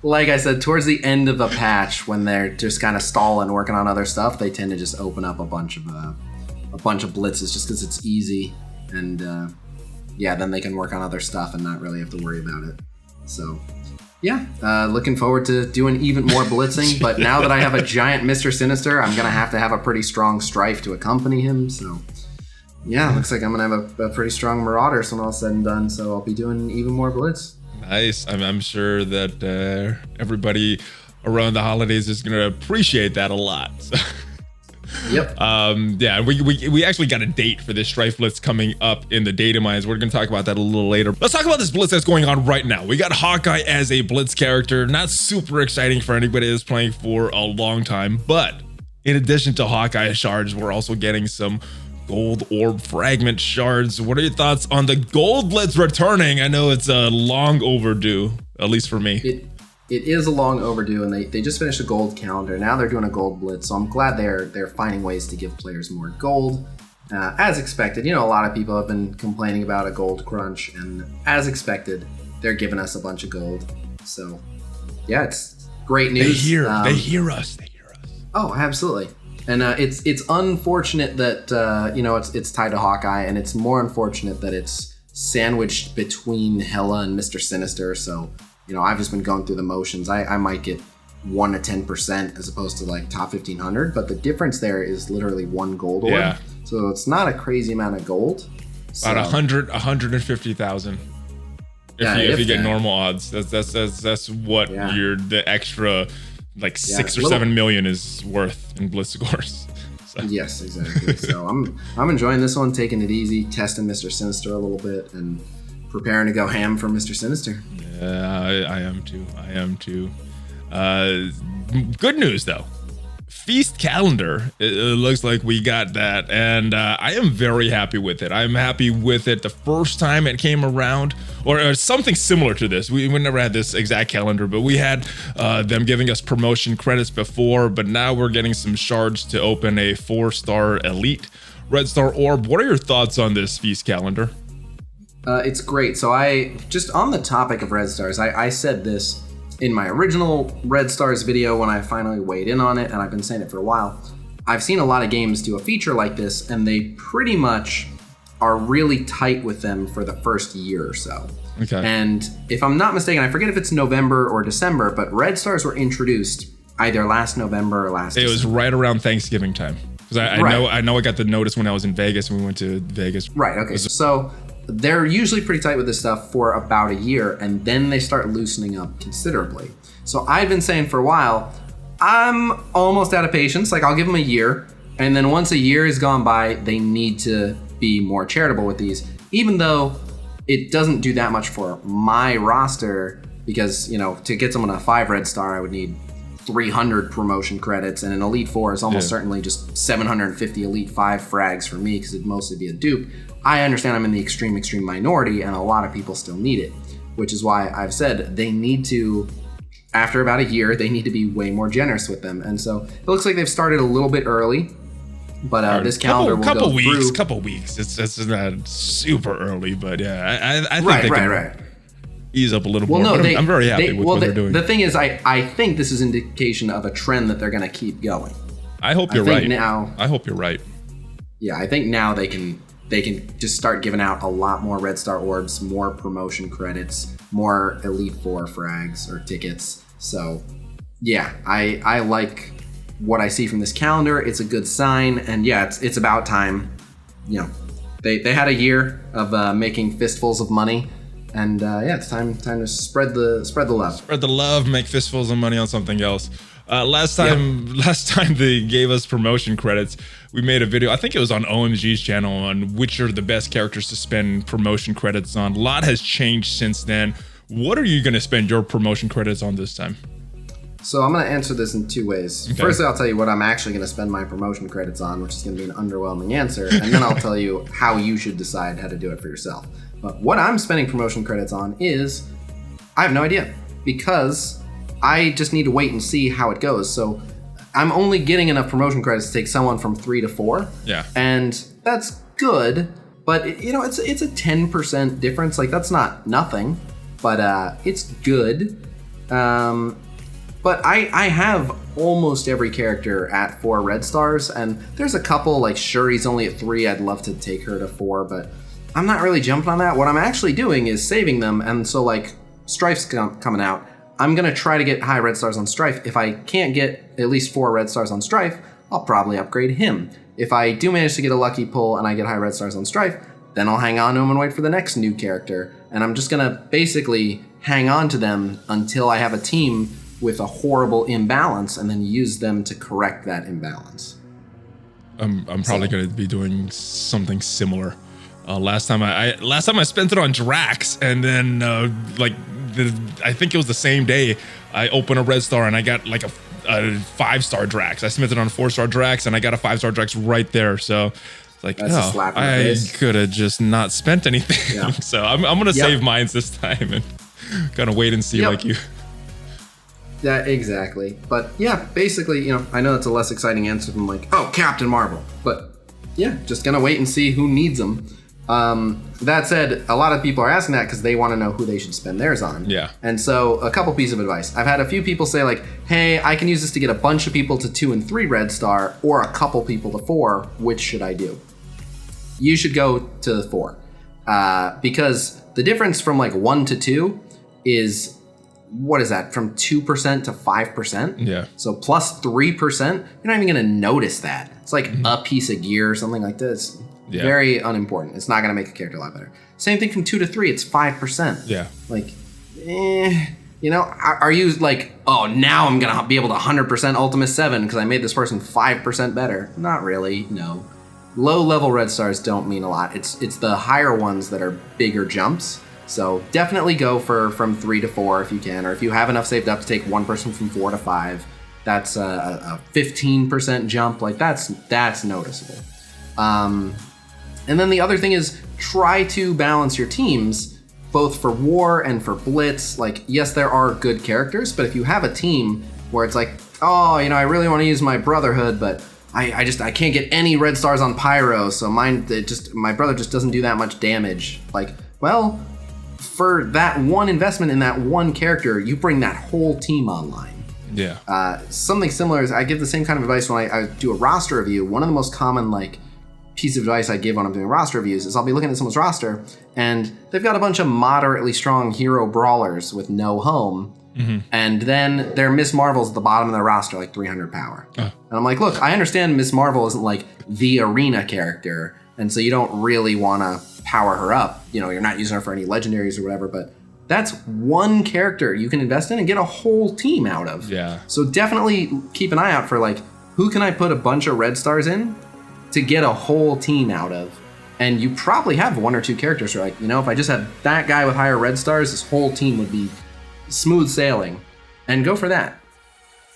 Like I said, towards the end of a patch, when they're just kind of stalling, working on other stuff, they tend to just open up a bunch of blitzes just because it's easy, and then they can work on other stuff and not really have to worry about it. So yeah, looking forward to doing even more blitzing, but now that I have a giant Mr. Sinister, I'm going to have a pretty strong Stryfe to accompany him, so yeah, looks like I'm going to have a pretty strong Marauders when all said and done, so I'll be doing even more blitz. Nice. I'm sure that everybody around the holidays is going to appreciate that a lot. So. Yep. We actually got a date for this Stryfe Blitz coming up in the datamines. We're going to talk about that a little later. Let's talk about this Blitz that's going on right now. We got Hawkeye as a Blitz character. Not super exciting for anybody that's playing for a long time, but in addition to Hawkeye shards, we're also getting some gold orb fragment shards. What are your thoughts on the gold Blitz returning? I know it's long overdue, at least for me. It is a long overdue, and they just finished a gold calendar. Now they're doing a gold Blitz, so I'm glad they're finding ways to give players more gold. As expected, a lot of people have been complaining about a gold crunch, and as expected, they're giving us a bunch of gold. So yeah, it's great news. They hear us. Oh, absolutely. And it's unfortunate that it's tied to Hawkeye, and it's more unfortunate that it's sandwiched between Hela and Mr. Sinister. So I've just been going through the motions. I might get 1 to 10% as opposed to like top 1500, but the difference there is literally 1 gold orb. Yeah. So it's not a crazy amount of gold. About 150,000. If you get normal odds, that's what the extra like 6 or 7 million is worth in Blitz scores. So. Yes, exactly. So I'm enjoying this one, taking it easy, testing Mr. Sinister a little bit, and preparing to go ham for Mr. Sinister. Yeah, I am too. Good news though. Feast Calendar, it looks like we got that, and I am very happy with it. I'm happy with it the first time it came around, or something similar to this. We never had this exact calendar, but we had them giving us promotion credits before, but now we're getting some shards to open a 4-star elite Red Star Orb. What are your thoughts on this Feast Calendar? It's great. So just on the topic of Red Stars, I said this in my original Red Stars video when I finally weighed in on it, and I've been saying it for a while. I've seen a lot of games do a feature like this, and they pretty much are really tight with them for the first year or so. Okay. And if I'm not mistaken, I forget if it's November or December, but Red Stars were introduced either last November or last December. It was right around Thanksgiving time. Because I know I got the notice when I was in Vegas, when we went to Vegas. Right, okay. So they're usually pretty tight with this stuff for about a year, and then they start loosening up considerably. So I've been saying for a while, I'm almost out of patience. Like, I'll give them a year, and then once a year has gone by, they need to be more charitable with these, even though it doesn't do that much for my roster, because, to get someone a 5 red star, I would need 300 promotion credits, and an Elite 4 is almost certainly just 750 Elite 5 frags for me because it'd mostly be a dupe. I understand I'm in the extreme minority, and a lot of people still need it, which is why I've said they need to, after about a year, they need to be way more generous with them. And so it looks like they've started a little bit early, but this calendar will go through. Couple weeks. It's not super early, but yeah, I think they can ease up a little more. No, but I'm very happy with what they're doing. The thing is, I think this is indication of a trend that they're going to keep going. I hope you're right. I hope you're right. Yeah, I think now they can just start giving out a lot more Red Star orbs, more promotion credits, more Elite 4 frags or tickets. So yeah, I like what I see from this calendar. It's a good sign, and yeah, it's about time. You know, they had a year of making fistfuls of money, and yeah, it's time to spread the love. Spread the love, make fistfuls of money on something else. Last time they gave us promotion credits, we made a video, I think it was on OMG's channel, on which are the best characters to spend promotion credits on. A lot has changed since then. What are you going to spend your promotion credits on this time? So I'm going to answer this in two ways. Okay. First, I'll tell you what I'm actually going to spend my promotion credits on, which is going to be an underwhelming answer, and then I'll tell you how you should decide how to do it for yourself. But what I'm spending promotion credits on is, I have no idea, because I just need to wait and see how it goes. So I'm only getting enough promotion credits to take someone from 3 to 4. Yeah. And that's good, but it's a 10% difference. Like, that's not nothing, but it's good. But I have almost every character at 4 red stars, and there's a couple, like Shuri's only at 3. I'd love to take her to 4, but I'm not really jumping on that. What I'm actually doing is saving them, and so like Stryfe's coming out. I'm going to try to get high red stars on Stryfe. If I can't get at least 4 red stars on Stryfe, I'll probably upgrade him. If I do manage to get a lucky pull and I get high red stars on Stryfe, then I'll hang on to him and wait for the next new character. And I'm just going to basically hang on to them until I have a team with a horrible imbalance, and then use them to correct that imbalance. I'm probably going to be doing something similar. Last time I spent it on Drax, and then I think it was the same day I opened a red star and I got like a 5-star Drax. I spent it on a 4-star Drax and I got a 5-star Drax right there. So it's like, I could have just not spent anything. Yeah. So I'm gonna save mines this time and kind of wait and see like you. Yeah, exactly. But yeah, basically, I know that's a less exciting answer than like, oh, Captain Marvel. But yeah, just gonna wait and see who needs them. That said, a lot of people are asking that because they want to know who they should spend theirs on. Yeah. And so a couple pieces of advice. I've had a few people say like, hey, I can use this to get a bunch of people to 2 and 3 red star, or a couple people to 4. Which should I do? You should go to 4. Because the difference from like 1 to 2 is, what is that? From 2% to 5%? Yeah. So plus 3%, you're not even going to notice that. It's like a piece of gear or something like this. Yeah. Very unimportant. It's not going to make a character a lot better. Same thing from 2 to 3. It's 5%. Yeah. Like, are you like, oh, now I'm going to be able to 100% Ultimate 7 because I made this person 5% better? Not really. No. Low level red stars don't mean a lot. It's the higher ones that are bigger jumps. So definitely go from 3 to 4 if you can, or if you have enough saved up to take one person from 4 to 5. That's a 15% jump. Like that's noticeable. And then the other thing is try to balance your teams, both for War and for Blitz. Like, yes, there are good characters, but if you have a team where it's like, oh, I really want to use my Brotherhood, but I can't get any red stars on Pyro, so my brother just doesn't do that much damage. Like, well, for that one investment in that one character, you bring that whole team online. Yeah. Something similar is I give the same kind of advice when I do a roster review. One of the most common piece of advice I give when I'm doing roster reviews is I'll be looking at someone's roster and they've got a bunch of moderately strong hero brawlers with no home. Mm-hmm. And then their Miss Marvel's at the bottom of their roster, like 300 power. And I'm like, look, I understand Miss Marvel isn't like the arena character, and so you don't really want to power her up. You're not using her for any legendaries or whatever, but that's one character you can invest in and get a whole team out of. Yeah. So definitely keep an eye out for who can I put a bunch of red stars in to get a whole team out of. And you probably have 1 or 2 characters who are like, if I just had that guy with higher red stars, this whole team would be smooth sailing. And go for that.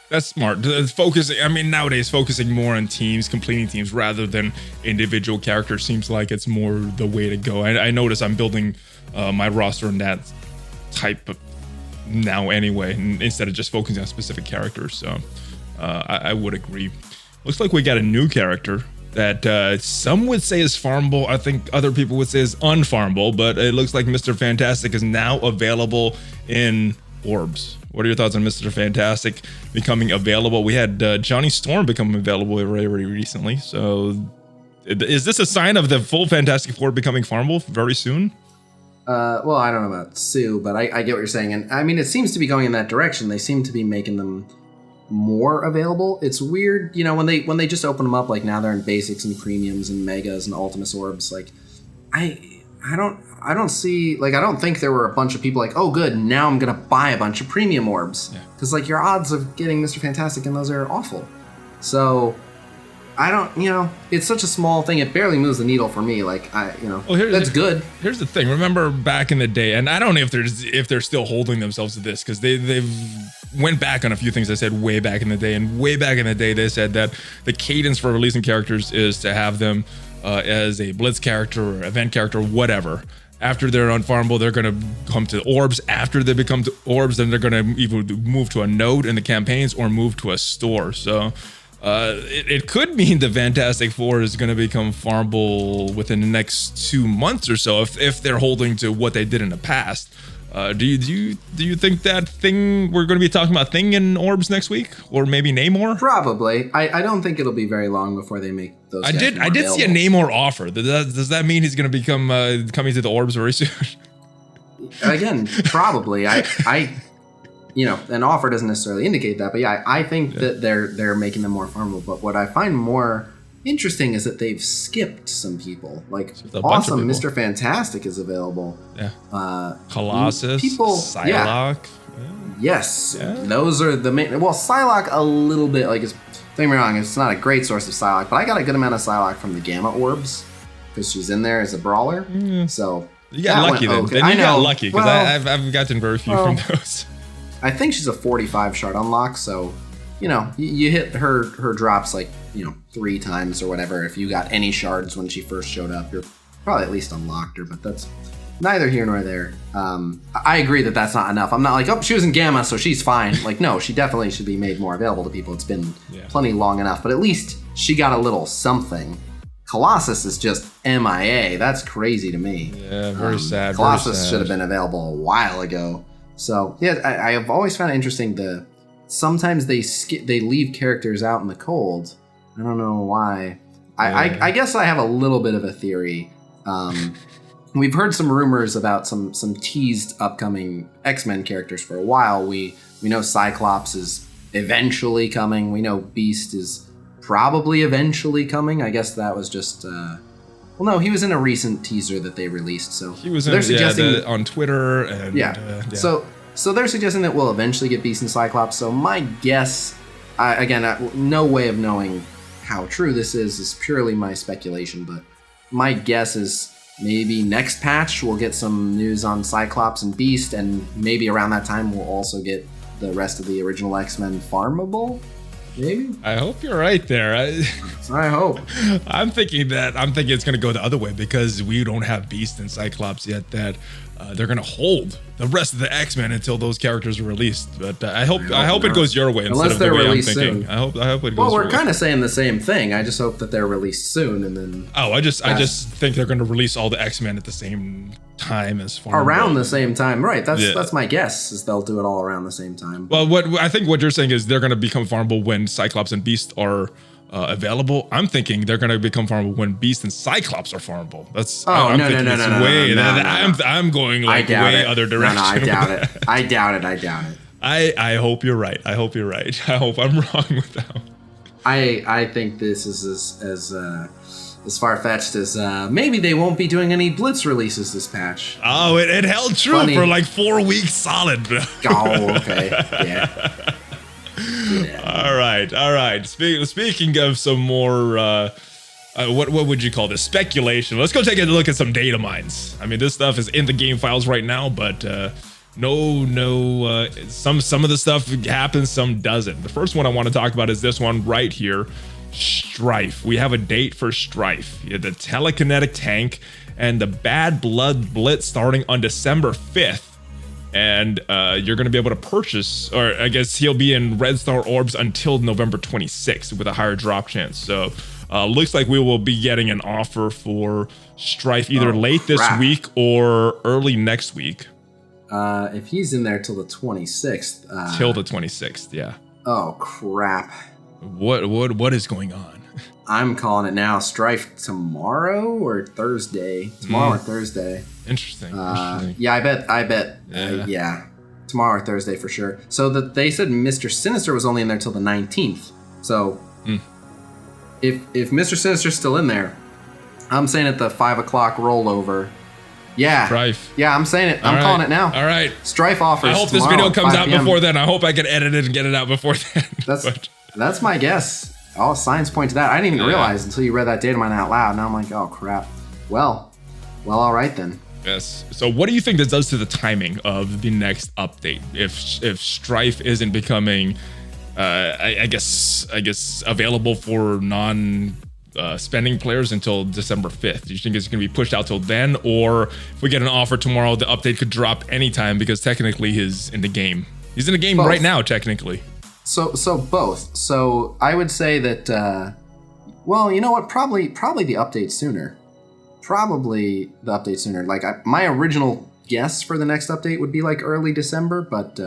That's smart. Focusing, I mean, nowadays focusing more on teams, completing teams rather than individual characters seems like it's more the way to go. I notice I'm building my roster in that type of now anyway, instead of just focusing on specific characters. So I would agree. Looks like we got a new character that some would say is farmable. I think other people would say is unfarmable, but it looks like Mr. Fantastic is now available in orbs. What are your thoughts on Mr. Fantastic becoming available? We had Johnny Storm become available very recently. So is this a sign of the full Fantastic Four becoming farmable very soon? Well, I don't know about Sue, but I get what you're saying. And I mean, it seems to be going in that direction. They seem to be making them more available. It's weird, you know, when they just open them up, like now they're in basics and premiums and megas and ultimates orbs. Like, I don't see, like, I don't think there were a bunch of people like, oh, good, now I'm going to buy a bunch of premium orbs. Because, like, your odds of getting Mr. Fantastic in those are awful. So, I don't, you know, it's such a small thing. It barely moves the needle for me. Like, that's good. Here's the thing. Remember back in the day, and I don't know if they're still holding themselves to this, because they've went back on a few things I said way back in the day. And way back in the day, they said that the cadence for releasing characters is to have them as a Blitz character or event character, whatever. After they're unfarmable, they're going to come to orbs. After they become to orbs, then they're going to either move to a node in the campaigns or move to a store. So it could mean the Fantastic Four is going to become farmable within the next 2 months or so if they're holding to what they did in the past. Do you think that thing we're going to be talking about thing in orbs next week, or maybe Namor? Probably. I don't think it'll be very long before they make those. I did see a Namor offer. Does that mean he's going to become coming to the orbs very soon? Again, probably. I you know, an offer doesn't necessarily indicate that, but yeah, I think that they're making them more farmable. But what I find more interesting is that they've skipped some people. Like, awesome, Mr. Fantastic is available. Yeah. Colossus, Psylocke. Yeah. Yes, those are the main. Well, Psylocke a little bit. Like, don't get me wrong, it's not a great source of Psylocke, but I got a good amount of Psylocke from the Gamma orbs because she's in there as a brawler. So you got lucky then. Okay. Then you got lucky because I've gotten very few from those. I think she's a 45 shard unlock, so you know you hit her drops like 3 times or whatever. If you got any shards when she first showed up, you're probably at least unlocked her, but that's neither here nor there. I agree that that's not enough. I'm not like, oh, she was in Gamma, so she's fine. Like, no, she definitely should be made more available to people. It's been plenty long enough, but at least she got a little something. Colossus is just MIA. That's crazy to me. Yeah, very sad. Colossus should have been available a while ago. So yeah, I have always found it interesting. Sometimes they leave characters out in the cold. I don't know why. I guess I have a little bit of a theory. We've heard some rumors about some teased upcoming X-Men characters for a while. We know Cyclops is eventually coming. We know Beast is probably eventually coming. I guess that was just well, no, he was in a recent teaser that they released. So he was on Twitter and so they're suggesting that we'll eventually get Beast and Cyclops. So my guess, no way of knowing how true this is purely my speculation, but my guess is maybe next patch we'll get some news on Cyclops and Beast, and maybe around that time we'll also get the rest of the original X-Men farmable. Maybe. I hope you're right there. I hope. I'm thinking it's going to go the other way because we don't have Beast and Cyclops yet. That they're going to hold the rest of the X-Men until those characters are released. But I hope it goes your way instead of the way I'm thinking. I hope it goes. Well, we're kind of saying the same thing. I just hope that they're released soon, and then. Oh, I just think they're going to release all the X-Men at the same time as far around the same time, right? That's my guess. Is they'll do it all around the same time. Well, what you're saying is they're going to become farmable when Cyclops and Beast are available. I'm thinking they're going to become farmable when Beast and Cyclops are farmable. That's no. I'm going like way other direction. No, I doubt it. I doubt it. I hope you're right. I hope I'm wrong with that one. I think this is as far-fetched as maybe they won't be doing any Blitz releases this patch. Oh, it held true for like 4 weeks solid, bro. Oh, okay. Yeah. All right. Speaking of some more, what would you call this? Speculation. Let's go take a look at some data mines. I mean, this stuff is in the game files right now, but some of the stuff happens, some doesn't. The first one I want to talk about is this one right here, Stryfe. We have a date for Stryfe. The telekinetic tank and the Bad Blood Blitz starting on December 5th. And you're going to be able to purchase, or I guess he'll be in Red Star Orbs until November 26th with a higher drop chance. So looks like we will be getting an offer for Stryfe either late this week or early next week. If he's in there till the 26th. Till the 26th, yeah. Oh, crap. What is going on? I'm calling it now. Stryfe tomorrow or Thursday? Tomorrow or Thursday. Interesting. Yeah, I bet. Yeah. Tomorrow or Thursday for sure. So that they said Mr. Sinister was only in there till the 19th. So if Mr. Sinister's still in there, I'm saying at the 5 o'clock rollover. Yeah. Stryfe. Yeah, I'm saying it. I'm calling it now. All right. Stryfe offers. I hope this video comes out before then. I hope I can edit it and get it out before then. That's my guess. All signs point to that. I didn't even realize until you read that data mine out loud. Now I'm like, oh crap. Well, all right then. Yes. So what do you think this does to the timing of the next update? If Stryfe isn't becoming, I guess available for spending players until December 5th. Do you think it's going to be pushed out till then? Or if we get an offer tomorrow, the update could drop anytime because technically he's in the game. He's in the game right now, technically. So both. So I would say that, well, you know what? Probably the update sooner. Like my original guess for the next update would be like early December, but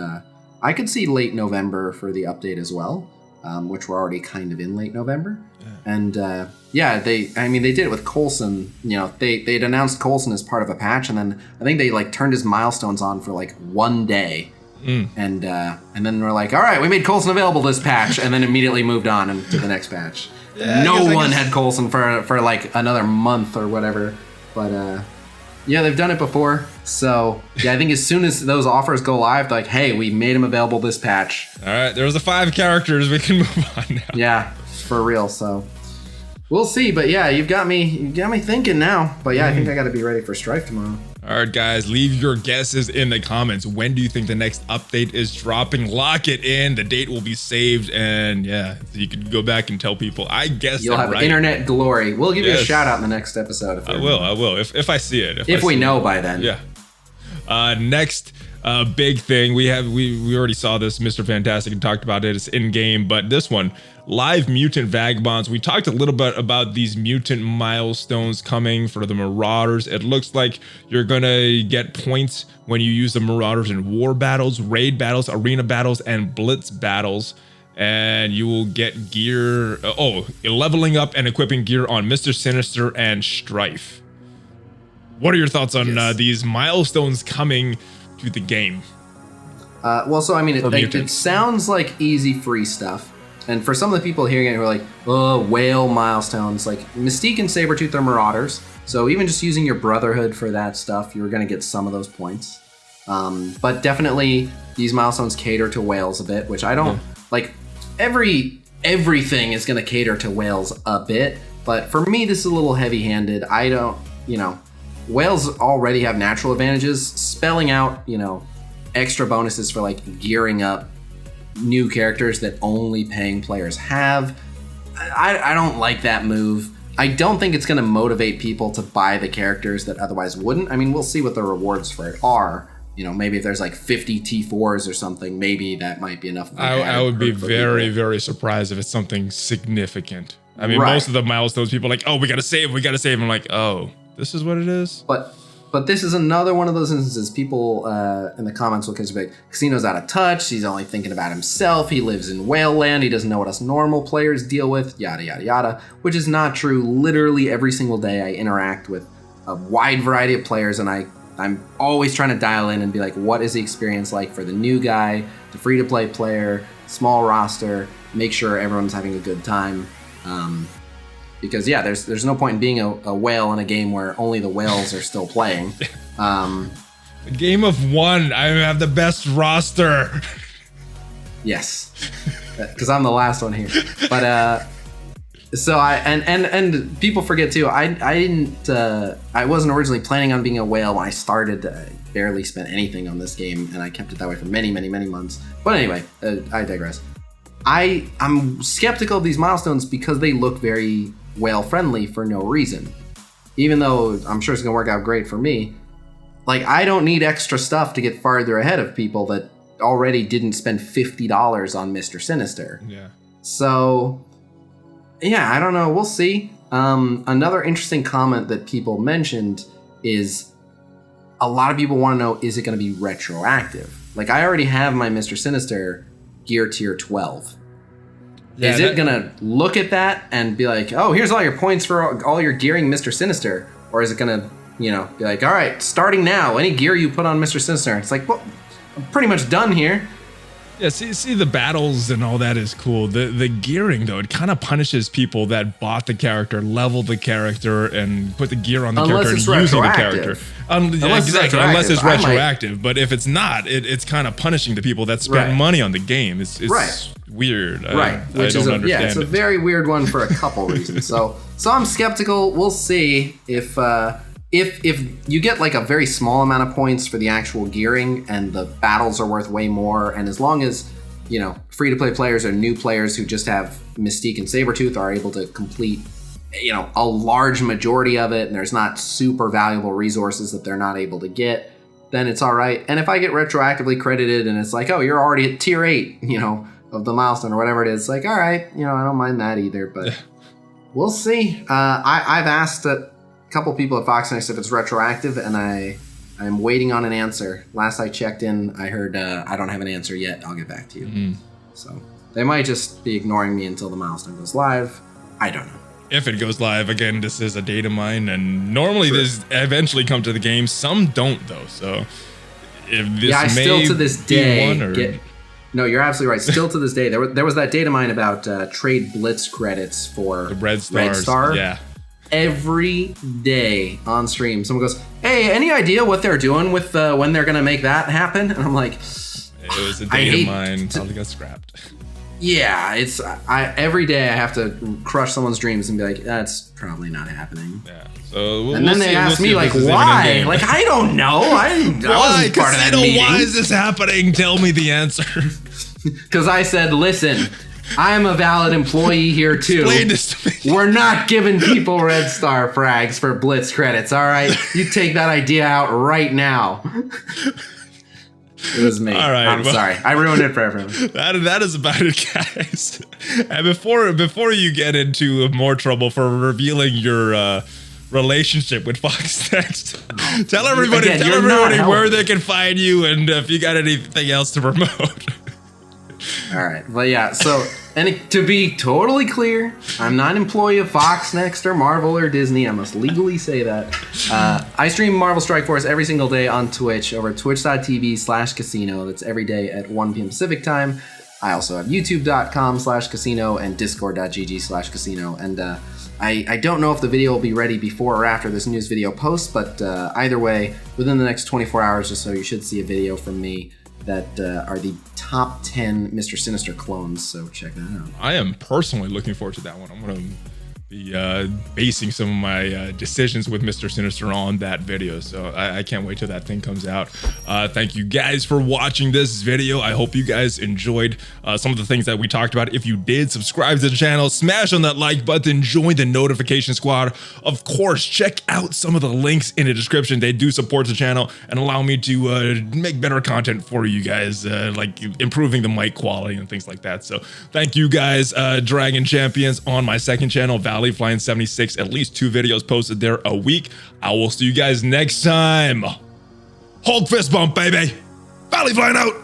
I could see late November for the update as well, which we're already kind of in late November. Yeah. And they did it with Coulson. You know, they'd announced Coulson as part of a patch, and then I think they like turned his milestones on for like one day. And then we're like, all right, we made Coulson available this patch, and then immediately moved on to the next patch. Yeah, no one had Coulson for like another month or whatever. But yeah, they've done it before. So yeah, I think as soon as those offers go live, like, hey, we made him available this patch. All right, there's the 5 characters. We can move on now. Yeah, for real. So we'll see. But yeah, you got me thinking now. But yeah, I think I got to be ready for Stryfe tomorrow. All right, guys, leave your guesses in the comments. When do you think the next update is dropping? Lock it in. The date will be saved, and yeah, so you can go back and tell people. I guess you'll have internet glory. We'll give you a shout out in the next episode. I will. If I see it. If we know by then. Yeah. Next big thing we already saw this. Mr. Fantastic and talked about it. It's in game, but this one. Live Mutant Vagabonds. We talked a little bit about these mutant milestones coming for the Marauders. It looks like you're gonna get points when you use the Marauders in war battles, raid battles, arena battles, and blitz battles. And you will get gear, leveling up and equipping gear on Mr. Sinister and Stryfe. What are your thoughts on these milestones coming to the game? It sounds like easy free stuff. And for some of the people hearing it who are like, oh, whale milestones, like Mystique and Sabretooth are Marauders. So even just using your Brotherhood for that stuff, you're going to get some of those points. But definitely these milestones cater to whales a bit, which I don't like. Everything is going to cater to whales a bit. But for me, this is a little heavy handed. I don't, whales already have natural advantages. Spelling out, extra bonuses for like gearing up new characters that only paying players have. I don't like that move. I don't think it's going to motivate people to buy the characters that otherwise wouldn't. I mean, we'll see what the rewards for it are. Maybe if there's like 50 T4s or something, maybe that might be enough. I would be very, very surprised if it's something significant. I mean, most of the milestones, people are like, oh, we got to save. I'm like, oh, this is what it is? But this is another one of those instances. People in the comments will be like, Khasino's out of touch. He's only thinking about himself. He lives in whale land. He doesn't know what us normal players deal with, yada, yada, yada, which is not true. Literally every single day I interact with a wide variety of players, and I'm always trying to dial in and be like, what is the experience like for the new guy, the free-to-play player, small roster, make sure everyone's having a good time. Because there's no point in being a whale in a game where only the whales are still playing. A game of one, I have the best roster. Yes, because I'm the last one here. But So and people forget too. I wasn't originally planning on being a whale when I started. I barely spent anything on this game, and I kept it that way for many months. But anyway, I digress. I'm skeptical of these milestones because they look very whale friendly for no reason. Even though I'm sure it's gonna work out great for me, like I don't need extra stuff to get farther ahead of people that already didn't spend $50 on Mr. Sinister. Yeah. So. Yeah, I don't know. We'll see. Another interesting comment that people mentioned is a lot of people want to know, is it going to be retroactive? Like, I already have my Mr. Sinister gear tier 12. Yeah, is it going to look at that and be like, oh, here's all your points for all your gearing Mr. Sinister? Or is it going to, be like, all right, starting now, any gear you put on Mr. Sinister? It's like, well, I'm pretty much done here. Yeah, see the battles and all that is cool. The gearing though, it kind of punishes people that bought the character, leveled the character, and put the gear on the character and using the character. Unless it's retroactive. But if it's not, it's kind of punishing the people that spent money on the game. It's weird. Right. Which is it's a very weird one for a couple reasons. So I'm skeptical. We'll see if you get like a very small amount of points for the actual gearing and the battles are worth way more, and as long as, free-to-play players or new players who just have Mystique and Sabretooth are able to complete, a large majority of it, and there's not super valuable resources that they're not able to get, then it's all right. And if I get retroactively credited and it's like, oh, you're already at tier 8, of the milestone or whatever it is, like, all right, I don't mind that either, but we'll see. I've asked couple people at Fox Next if it's retroactive, and I'm waiting on an answer. Last I checked in, I heard I don't have an answer yet. I'll get back to you. Mm-hmm. So they might just be ignoring me until the milestone goes live. I don't know. If it goes live, again, this is a data mine, and normally this eventually come to the game. Some don't though. So if this I still to this day no, you're absolutely right. Still to this day, there was that data mine about trade Blitz credits for the Red Star. Yeah. Every day on stream, someone goes, hey, any idea what they're doing with when they're going to make that happen? And I'm like, it was a data mine. Probably got scrapped. Yeah, every day I have to crush someone's dreams and be like, that's probably not happening. Yeah. So then they ask me like, why? Like, I don't know. I wasn't part of that meeting. Why is this happening? Tell me the answer. Because I said, listen, I'm a valid employee here too. Explain this to me. We're not giving people Red Star frags for Blitz credits, all right? You take that idea out right now. It was me. All right, I'm sorry. I ruined it for everyone. That is about it, guys. And before you get into more trouble for revealing your relationship with Fox Next, tell everybody where they can find you and if you got anything else to promote. All right. Well, yeah. So, and to be totally clear, I'm not an employee of Fox Next or Marvel or Disney. I must legally say that. I stream Marvel Strike Force every single day on Twitch over at twitch.tv/Khasino. That's every day at 1 p.m. Pacific time. I also have youtube.com/Khasino and discord.gg/Khasino. And I don't know if the video will be ready before or after this news video posts, but either way, within the next 24 hours or so, you should see a video from me that are the top 10 Mr. Sinister clones, so check that out. I am personally looking forward to that one. I'm going to be basing some of my decisions with Mr. Sinister on that video, so I can't wait till that thing comes out. Thank you guys for watching this video. I hope you guys enjoyed some of the things that we talked about. If you did, subscribe to the channel, smash on that like button, join the notification squad. Of course, check out some of the links in the description. They do support the channel and allow me to make better content for you guys, like improving the mic quality and things like that. So thank you guys. Dragon Champions on my second channel, ValleyFlyin 76, at least 2 videos posted there a week. I will see you guys next time. Hulk fist bump, baby. ValleyFlyin out.